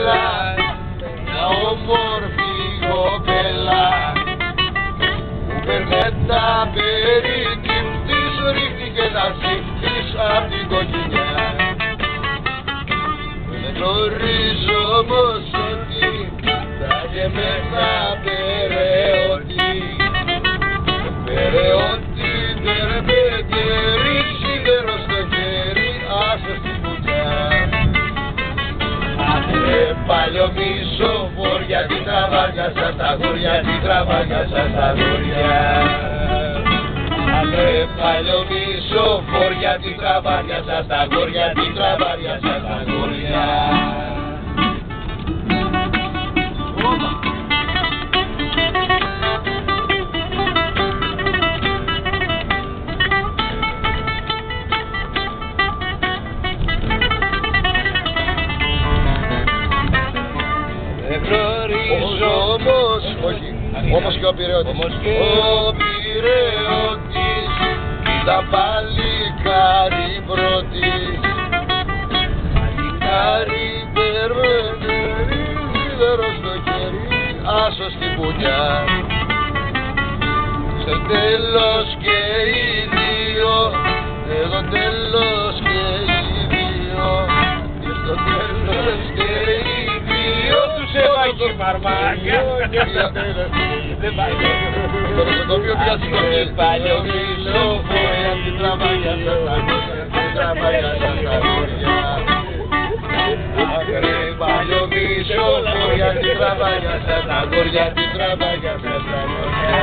κοπέλα, μια όμορφη κοπέλα, που παίρνε τα περί της ρίχτηκε τα ψυχτής απ' την κοκκινιά. Δεν γνωρίζω όμως ότι θα και μέσα περαιότη, περαιότη τερπετερή, σίδερο στο χέρι, άσο στην κουτιά. Παλιό μισοφόρια, την τραβάγιασα στα γούρια, την τραβάγιασα στα γούρια. Παλιό μισοφόρια, την τραβάγιασα στα γούρια, την τραβάγιασα στα γούρια. Όμως, όχι, όμως και ο Πειραιώτης. Ο Πειραιώτης ήταν παλικάρι πρώτης, παλικάρι τερπετερή, σίδερο στο χέρι, άσο στην πουνιά. Στο τέλος και οι δύο, εδώ τέλος και οι δύο, και στο τέλος και οι δύο τους έφαγε η μαρμάγκα. Δεν πάει. Το νοσοκομείο πια σηκωθεί. Παλιό μισοφόρια, την τραβάγιασα στα γούρια, την τραβάγιασα στα γούρια. Παλιό μισοφόρια, την τραβάγιασα στα γούρια, την τραβάγιασα στα γούρια.